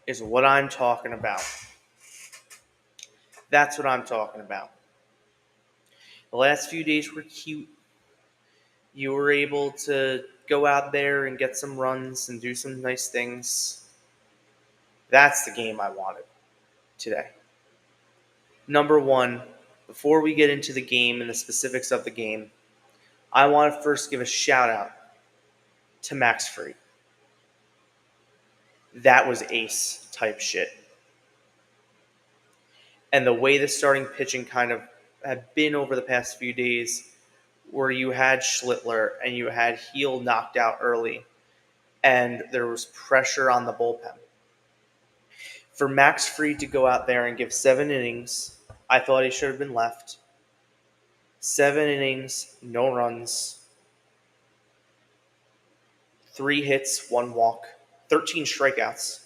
is what I'm talking about. That's what I'm talking about. The last few days were cute. You were able to go out there and get some runs and do some nice things. That's the game I wanted today. Number one, before we get into the game and the specifics of the game, I want to first give a shout out to Max Free. That was ace type shit. And the way the starting pitching kind of had been over the past few days, where you had Schlittler and you had Heel knocked out early, and there was pressure on the bullpen. For Max Fried to go out there and give 7 innings, I thought he should have been left. 7 innings, no runs, 3 hits, 1 walk, 13 strikeouts,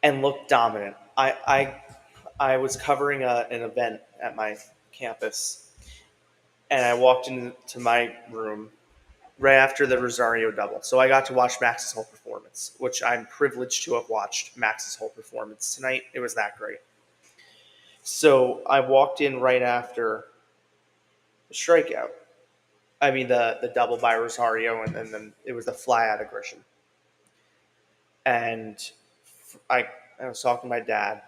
and looked dominant. I was covering an event at my campus, and I walked into my room right after the Rosario double. So I got to watch Max's whole performance, which I'm privileged to have watched Max's whole performance tonight. It was that great. So I walked in right after the strikeout. I mean, the double by Rosario, and then it was the fly out of Grisham. And I, I was talking to my dad,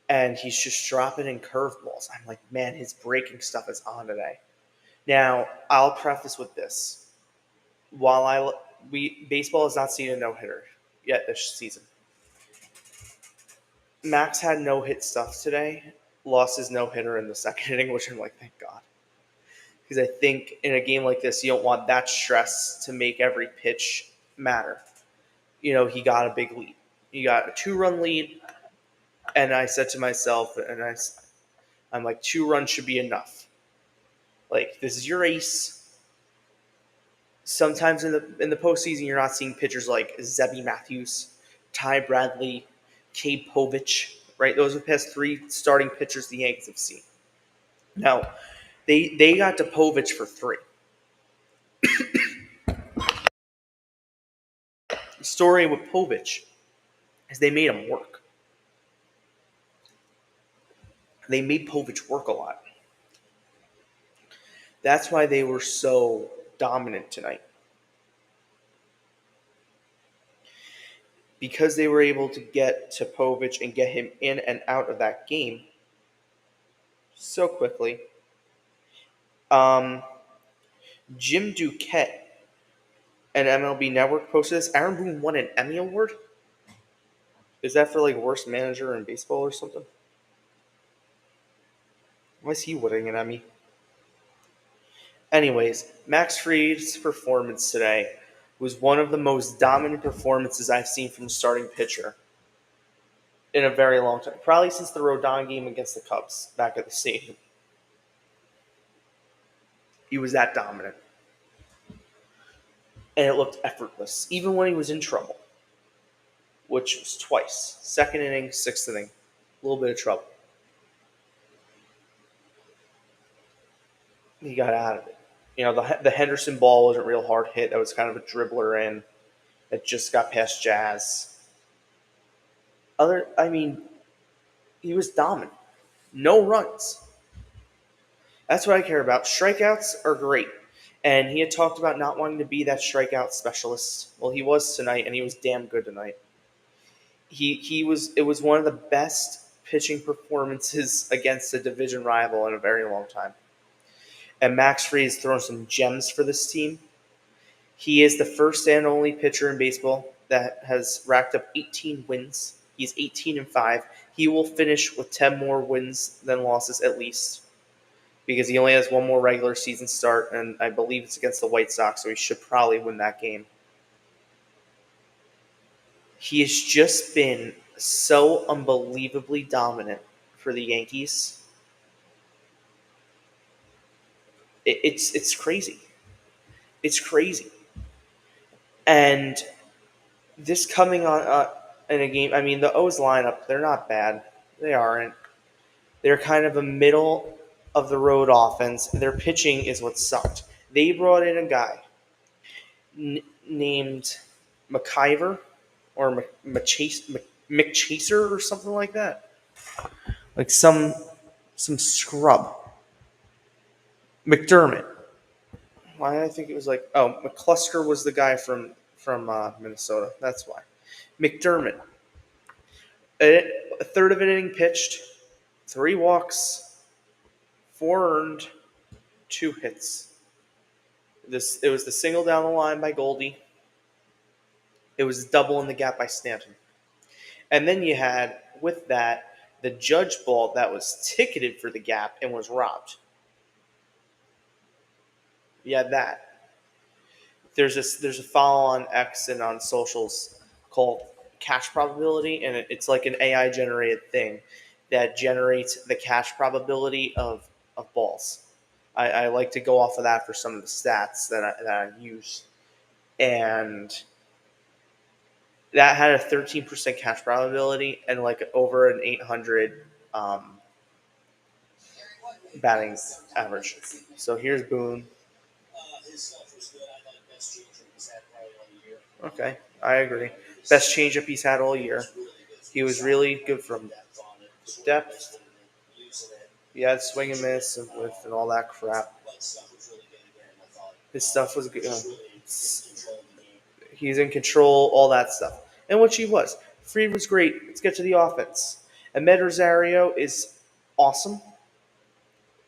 and he's just dropping in curveballs. I'm like, man, his breaking stuff is on today. Now, I'll preface with this. While baseball has not seen a no-hitter yet this season. Max had no-hit stuff today, lost his no-hitter in the second inning, which I'm like, thank God. Because I think in a game like this, you don't want that stress to make every pitch matter. He got a big lead. He got a 2-run lead, and I said to myself, I'm like, 2 runs should be enough. Like, this is your ace. Sometimes in the postseason, you're not seeing pitchers like Zebby Matthews, Ty Bradley, Cade Povich, right? Those are the past 3 starting pitchers the Yanks have seen. Now, they got to Povich for 3. The story with Povich is they made him work. They made Povich work a lot. That's why they were so dominant tonight. Because they were able to get to Povich and get him in and out of that game so quickly. Jim Duquette and MLB Network posted this. Aaron Boone won an Emmy Award? Is that for worst manager in baseball or something? Why is he winning an Emmy? Anyways, Max Fried's performance today was one of the most dominant performances I've seen from a starting pitcher in a very long time. Probably since the Rodon game against the Cubs back at the stadium. He was that dominant. And it looked effortless, even when he was in trouble, which was twice. 2nd inning, 6th inning. A little bit of trouble. He got out of it. The Henderson ball wasn't a real hard hit. That was kind of a dribbler in. It just got past Jazz. He was dominant. No runs. That's what I care about. Strikeouts are great. And he had talked about not wanting to be that strikeout specialist. Well, he was tonight, and he was damn good tonight. It was one of the best pitching performances against a division rival in a very long time. And Max Fried has thrown some gems for this team. He is the first and only pitcher in baseball that has racked up 18 wins. He's 18-5. He will finish with 10 more wins than losses at least, because he only has one more regular season start, and I believe it's against the White Sox, so he should probably win that game. He has just been so unbelievably dominant for the Yankees. It's crazy. It's crazy. And this coming on in a game, the O's lineup, they're not bad. They aren't. They're kind of a middle of the road offense. Their pitching is what sucked. They brought in a guy named McIver. or McChaser or something like that. Like some scrub. McDermott. Why did I think it was like McClusker was the guy from Minnesota. That's why. McDermott. A third of an inning pitched, 3 walks, 4 earned, 2 hits. This it was the single down the line by Goldie. It was double in the gap by Stanton. And then you had with that the judge ball that was ticketed for the gap and was robbed. You had that. There's a follow on X and on socials called catch probability, and it's like an AI generated thing that generates the catch probability of balls. I like to go off of that for some of the stats that I use, and that had a 13% catch probability and like over an 800 batting average. So here's Boone. Okay, I agree. Best changeup he's had all year. He was really good from depth. He had swing and miss and with and all that crap. His stuff was good. He's in control, all that stuff. And which he was. Freed was great. Let's get to the offense. Ahmed Rosario is awesome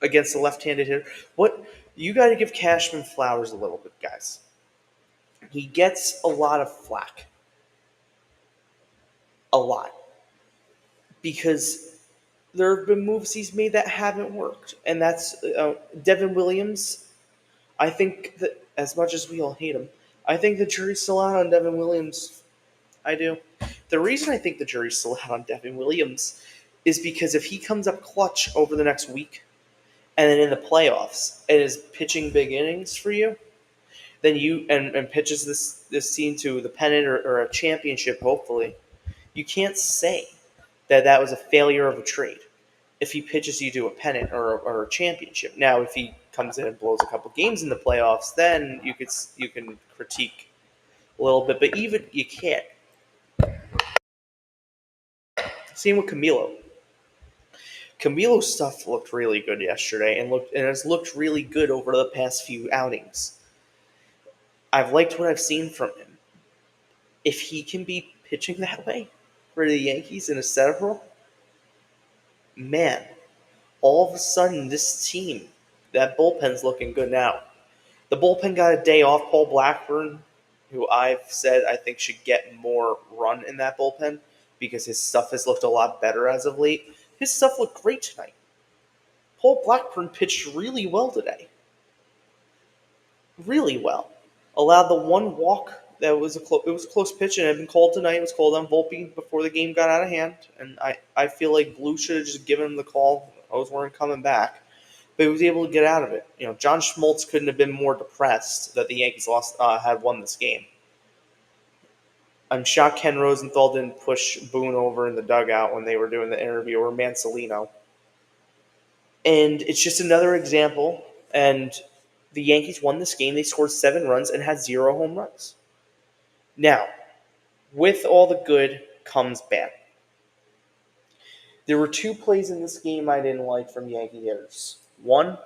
against the left-handed hitter. What you got to give Cashman flowers a little bit, guys. He gets a lot of flack, a lot, because there have been moves he's made that haven't worked, and that's Devin Williams. I think that as much as we all hate him, I think the jury's still out on Devin Williams. I do. The reason I think the jury's still out on Devin Williams is because if he comes up clutch over the next week, and then in the playoffs, and is pitching big innings for you, then you and pitches this team to the pennant or a championship, hopefully, you can't say that was a failure of a trade if he pitches you to a pennant or a championship. Now, if he comes in and blows a couple games in the playoffs, then you can critique a little bit. But even you can't. Same with Camilo. Camilo's stuff looked really good yesterday and has looked really good over the past few outings. I've liked what I've seen from him. If he can be pitching that way for the Yankees in a setup, man, all of a sudden this team, that bullpen's looking good now. The bullpen got a day off. Paul Blackburn, who I've said I think should get more run in that bullpen because his stuff has looked a lot better as of late. His stuff looked great tonight. Paul Blackburn pitched really well today. Really well. Allowed the one walk that was it was a close pitch and it had been called tonight. It was called on Volpe before the game got out of hand. And I feel like Blue should have just given him the call. Those weren't coming back. But he was able to get out of it. You know, John Schmaltz couldn't have been more depressed that the Yankees had won this game. I'm shocked Ken Rosenthal didn't push Boone over in the dugout when they were doing the interview, or Mansolino. And it's just another example. And the Yankees won this game. They scored 7 runs and had 0 home runs. Now, with all the good comes bad. There were 2 plays in this game I didn't like from Yankee hitters. One,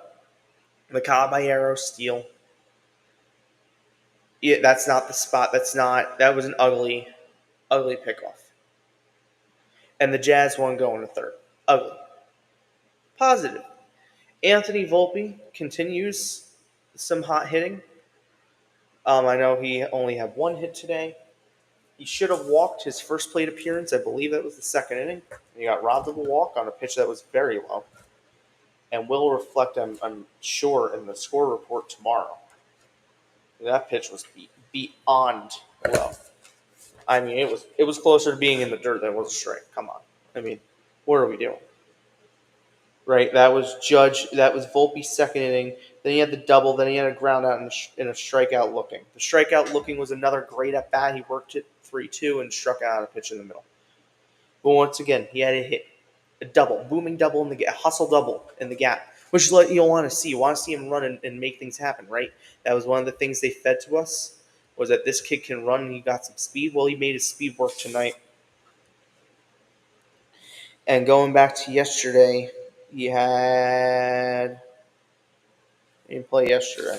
the Caballero steal. Yeah, that's not the spot. That was an ugly pickoff. And the Jazz one going to third. Ugly. Positive. Anthony Volpe continues some hot hitting. I know he only had 1 hit today. He should have walked his first plate appearance. I believe that was the second inning. He got robbed of a walk on a pitch that was very low. And will reflect, I'm sure, in the score report tomorrow. That pitch was beyond low. I mean, it was closer to being in the dirt than it was a strike. Come on. I mean, what are we doing? Right? That was Volpe's second inning. Then he had the double. Then he had a ground out in a strikeout looking. The strikeout looking was another great at bat. He worked it 3-2 and struck out a pitch in the middle. But once again, he had a hit, a double, booming double in the gap, hustle double in the gap, which is what you want to see. You want to see him run and make things happen, right? That was one of the things they fed to us was that this kid can run and he got some speed. Well, he made his speed work tonight. And going back to yesterday, he had he didn't play yesterday.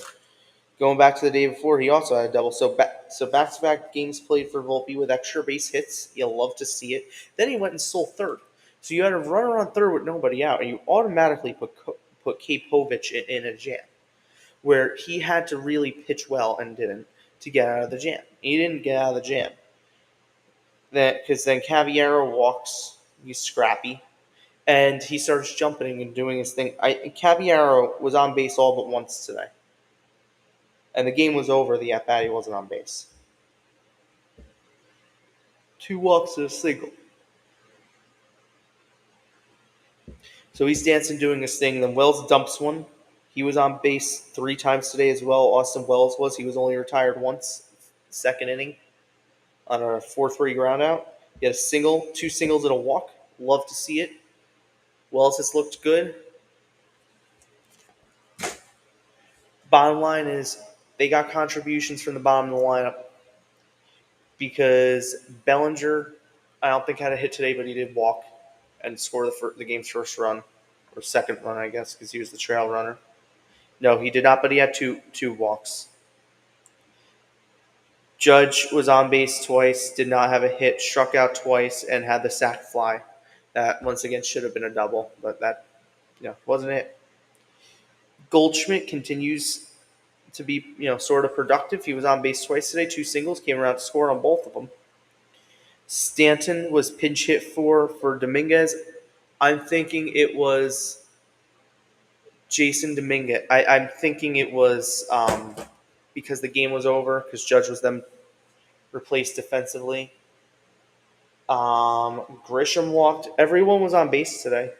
Going back to the day before, he also had a double. So back to back games played for Volpe with extra base hits. You'll love to see it. Then he went and stole third. So you had a runner on third with nobody out, and you automatically put Kapovic in a jam where he had to really pitch well and didn't to get out of the jam. He didn't get out of the jam. Because then Cavallero walks. He's scrappy. And he starts jumping and doing his thing. Cavallero was on base all but once today. And the game was over. The at bat, he wasn't on base. 2 walks and a single. So he's dancing, doing his thing. Then Wells dumps one. He was on base 3 times today as well. Austin Wells was. He was only retired once, second inning, on a 4-3 ground out. He had a single, 2 singles, and a walk. Love to see it. Wells has looked good. Bottom line is they got contributions from the bottom of the lineup because Bellinger, I don't think had a hit today, but he did walk and score the game's first run, or second run, I guess, because he was the trail runner. No, he did not, but he had two walks. Judge was on base twice, did not have a hit, struck out twice, and had the sac fly. That once again should have been a double, but that wasn't it. Goldschmidt continues to be sort of productive. He was on base twice today, 2 singles, came around to score on both of them. Stanton was pinch hit for Dominguez. I'm thinking it was Jason Dominguez. I'm thinking it was because the game was over, because Judge was then replaced defensively. Grisham walked. Everyone was on base today.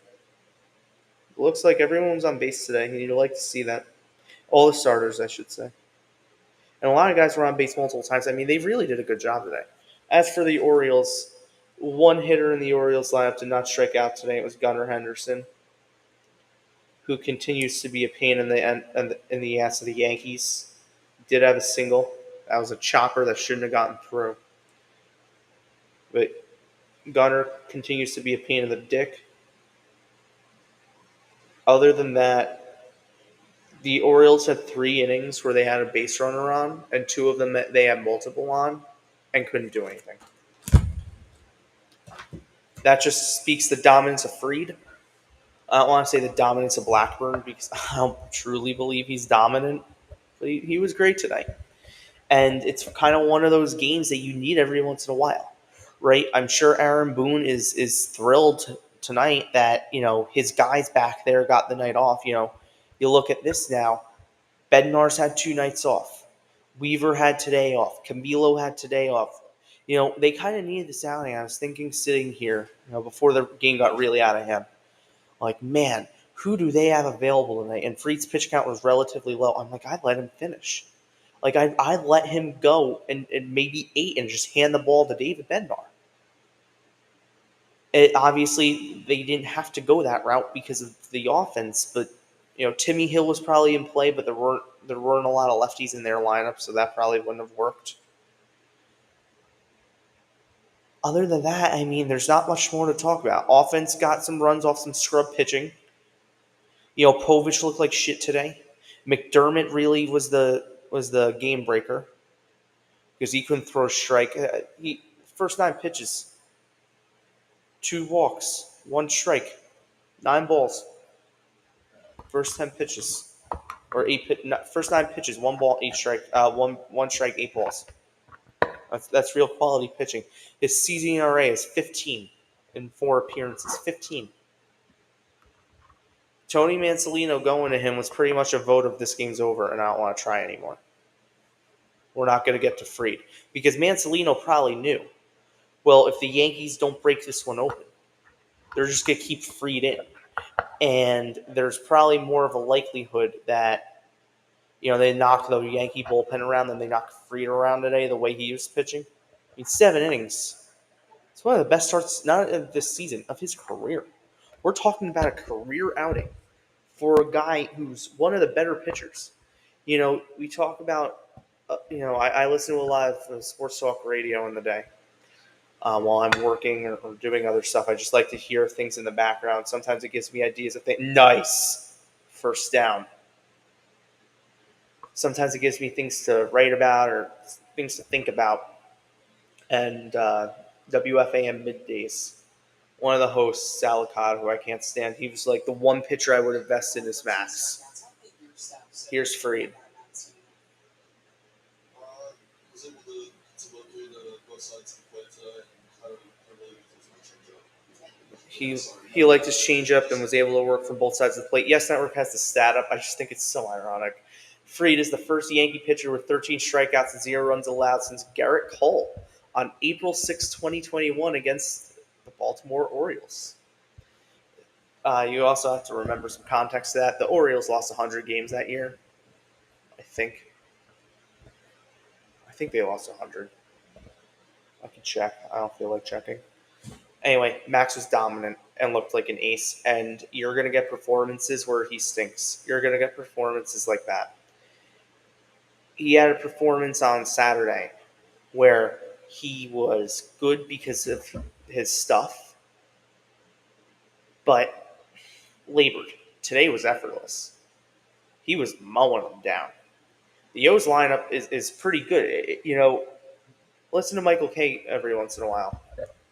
Looks like everyone was on base today. You'd like to see that. All the starters, I should say. And a lot of guys were on base multiple times. I mean, they really did a good job today. As for the Orioles, one hitter in the Orioles lineup did not strike out today. It was Gunnar Henderson, who continues to be a pain in the ass of the Yankees. Did have a single. That was a chopper that shouldn't have gotten through. But Gunnar continues to be a pain in the dick. Other than that, the Orioles had 3 innings where they had a base runner on, and 2 of them they had multiple on, and couldn't do anything. That just speaks the dominance of Fried. I don't want to say the dominance of Blackburn because I don't truly believe he's dominant, but he was great today. And it's kind of one of those games that you need every once in a while, right? I'm sure Aaron Boone is thrilled tonight that his guys back there got the night off. You look at this now. Bednar's had 2 nights off. Weaver had today off. Camilo had today off. They kind of needed this outing. I was thinking sitting here, before the game got really out of hand, like, man, who do they have available tonight? And Fried's pitch count was relatively low. I'm like, I'd let him finish. Like, I'd let him go and maybe 8 and just hand the ball to David Bednar. Obviously, they didn't have to go that route because of the offense, but Timmy Hill was probably in play, but there weren't a lot of lefties in their lineup, so that probably wouldn't have worked. Other than that, I mean, there's not much more to talk about. Offense got some runs off some scrub pitching. Povich looked like shit today. McDermott really was the game breaker because he couldn't throw a strike. He first 9 pitches, 2 walks, 1 strike, 9 balls. First 10 pitches, or first 9 pitches, 1 ball, 8 strike, one strike, 8 balls. That's real quality pitching. His season ERA is 15 in 4 appearances. 15. Tony Mansolino going to him was pretty much a vote of this game's over and I don't want to try anymore. We're not going to get to Fried. Because Mansolino probably knew, well, if the Yankees don't break this one open, they're just going to keep Fried in. And there's probably more of a likelihood that, they knock the Yankee bullpen around than they knock Fried around today the way he was pitching. I mean, 7 innings. It's one of the best starts, not of this season, of his career. We're talking about a career outing for a guy who's one of the better pitchers. We talk about I listen to a lot of sports talk radio in the day while I'm working or doing other stuff. I just like to hear things in the background. Sometimes it gives me ideas of things. Nice first down. Sometimes it gives me things to write about or things to think about. And WFAM middays. One of the hosts, Salicod, who I can't stand, he was like, the one pitcher I would invest in is Max. Here's Freed. He he liked his changeup and was able to work from both sides of the plate. Yes, Network has the stat up. I just think it's so ironic. Freed is the first Yankee pitcher with 13 strikeouts and 0 runs allowed since Garrett Cole on April 6, 2021 against the Baltimore Orioles. You also have to remember some context to that. The Orioles lost 100 games that year. I think. I think they lost 100. I can check. I don't feel like checking. Anyway, Max was dominant and looked like an ace, and you're going to get performances where he stinks. You're going to get performances like that. He had a performance on Saturday where he was good because of his stuff, but labored. Today was effortless. He was mowing them down. The O's lineup is pretty good. Listen to Michael K every once in a while.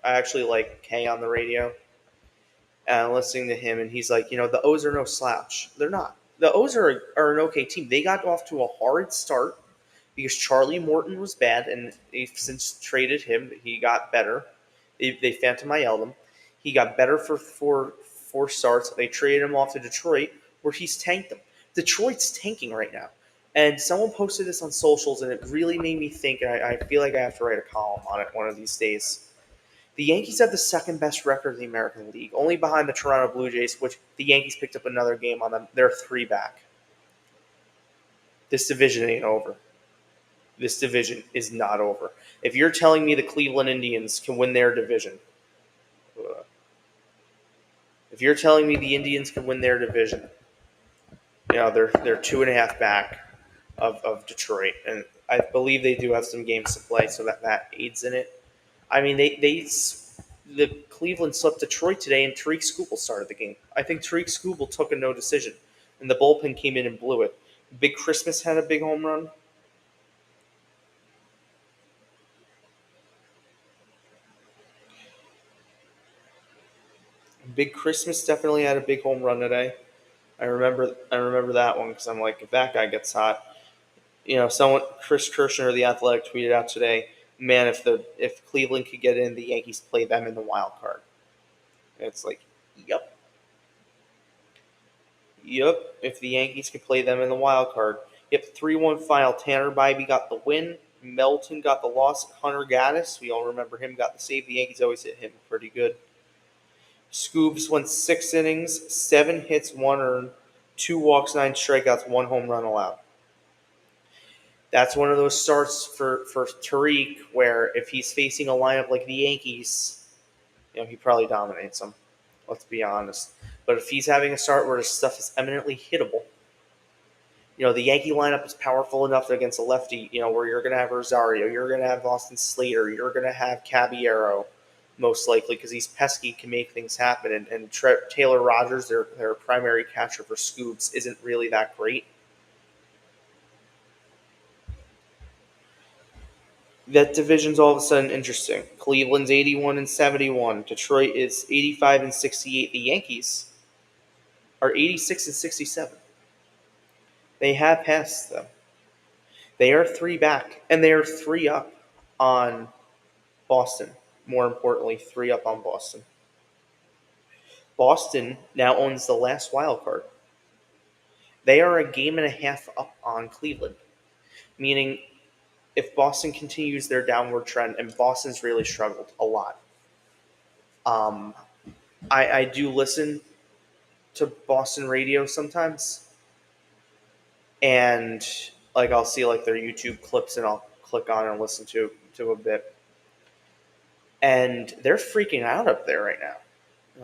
I actually like K on the radio. And listening to him, and he's like, the O's are no slouch. They're not. The O's are an okay team. They got off to a horrid start because Charlie Morton was bad, and they've since traded him. He got better. They Phantom IL'd him. He got better for four starts. They traded him off to Detroit, where he's tanked them. Detroit's tanking right now. And someone posted this on socials, and it really made me think, and I feel like I have to write a column on it one of these days. The Yankees have the second best record in the American League, only behind the Toronto Blue Jays, which the Yankees picked up another game on them. They're 3 back. This division ain't over. This division is not over. If you're telling me the Cleveland Indians can win their division, if you're telling me the Indians can win their division, they're 2.5 back of Detroit, and I believe they do have some games to play, so that aids in it. I mean, the Cleveland swept Detroit today, and Tariq Skubal started the game. I think Tariq Skubal took a no decision, and the bullpen came in and blew it. Big Christmas had a big home run. Big Christmas definitely had a big home run today. I remember that one because I'm like, if that guy gets hot, someone Chris Kirshner of the Athletic tweeted out today, man, if Cleveland could get in, the Yankees play them in the wild card. And it's like, yep. Yep, if the Yankees could play them in the wild card. Yep, 3-1 final. Tanner Bybee got the win. Melton got the loss. Hunter Gaddis, we all remember him, got the save. The Yankees always hit him pretty good. Scoobs went 6 innings, 7 hits, 1 earned, 2 walks, 9 strikeouts, 1 home run allowed. That's one of those starts for Tariq where if he's facing a lineup like the Yankees, he probably dominates them. Let's be honest. But if he's having a start where his stuff is eminently hittable, the Yankee lineup is powerful enough against a lefty, where you're going to have Rosario, you're going to have Austin Slater, you're going to have Caballero, most likely, because he's pesky, can make things happen. And Taylor Rogers, their primary catcher for Scoobs, isn't really that great. That division's all of a sudden interesting. Cleveland's 81-71. Detroit is 85-68. The Yankees are 86-67. They have passed them. They are 3 back, and they are 3 up on Boston. More importantly, 3 up on Boston. Boston now owns the last wild card. They are a game and a half up on Cleveland, meaning if Boston continues their downward trend, and Boston's really struggled a lot. I do listen to Boston radio sometimes, and I'll see their YouTube clips, and I'll click on and listen to a bit, and they're freaking out up there right now.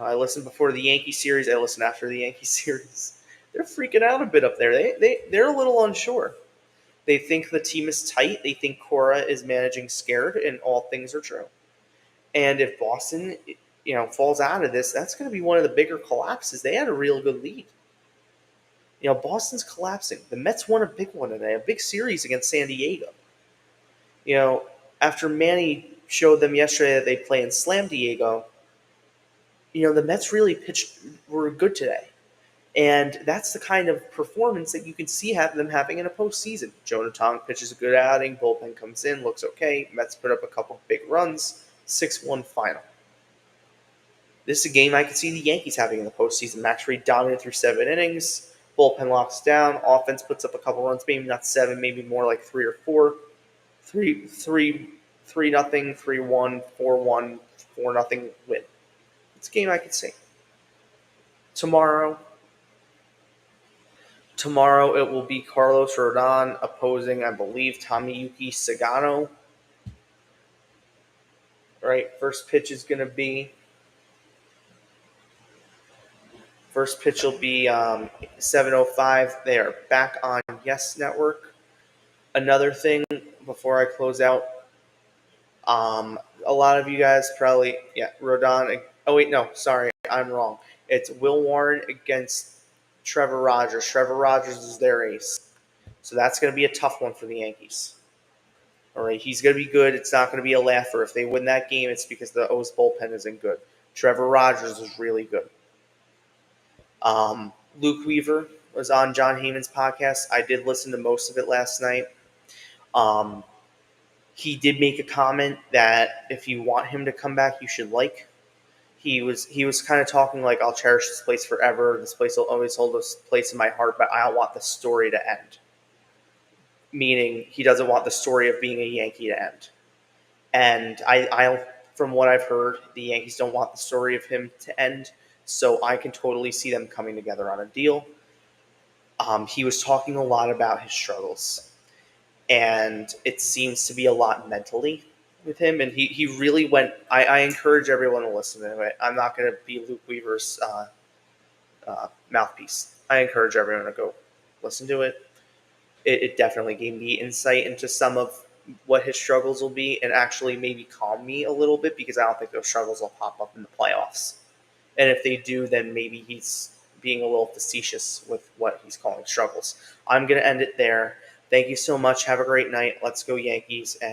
I listened before the Yankee series. I listened after the Yankee series. They're freaking out a bit up there. They're a little unsure. They think the team is tight. They think Cora is managing scared, and all things are true. And if Boston, falls out of this, that's going to be one of the bigger collapses. They had a real good lead. Boston's collapsing. The Mets won a big one today, a big series against San Diego. You know, After Manny showed them yesterday that they play in Slam Diego, the Mets really were good today. And that's the kind of performance that you can see them having in a postseason. Jonah Tong pitches a good outing, bullpen comes in, looks okay. Mets put up a couple big runs, 6-1 final. This is a game I could see the Yankees having in the postseason. Max Fried dominant through 7 innings, bullpen locks down, offense puts up a couple runs, maybe not 7, maybe more like 3 or 4. 3-0, 3-1, 4-1, 4-0 win. It's a game I could see. Tomorrow it will be Carlos Rodon opposing, I believe, Tomoyuki Sagano. Right, first pitch will be 7:05. They are back on Yes Network. Another thing before I close out, a lot of you guys probably, Rodon. Oh wait, no, sorry, I'm wrong. It's Will Warren against Trevor Rogers. Trevor Rogers is their ace, so that's going to be a tough one for the Yankees. All right, he's going to be good. It's not going to be a laugher. If they win that game, it's because the O's bullpen isn't good. Trevor Rogers is really good. Luke Weaver was on John Heyman's podcast. I did listen to most of it last night. He did make a comment that if you want him to come back, you should like. He was kind of talking like, I'll cherish this place forever. This place will always hold a place in my heart, but I don't want the story to end. Meaning he doesn't want the story of being a Yankee to end. And I from what I've heard, the Yankees don't want the story of him to end. So I can totally see them coming together on a deal. He was talking a lot about his struggles. And it seems to be a lot mentally with him. And he really went. I encourage everyone to listen to it. I'm not going to be Luke Weaver's mouthpiece. I encourage everyone to go listen to it. It definitely gave me insight into some of what his struggles will be, and actually maybe calm me a little bit, because I don't think those struggles will pop up in the playoffs. And if they do, then maybe he's being a little facetious with what he's calling struggles. I'm going to end it there. Thank you so much. Have a great night. Let's go Yankees. And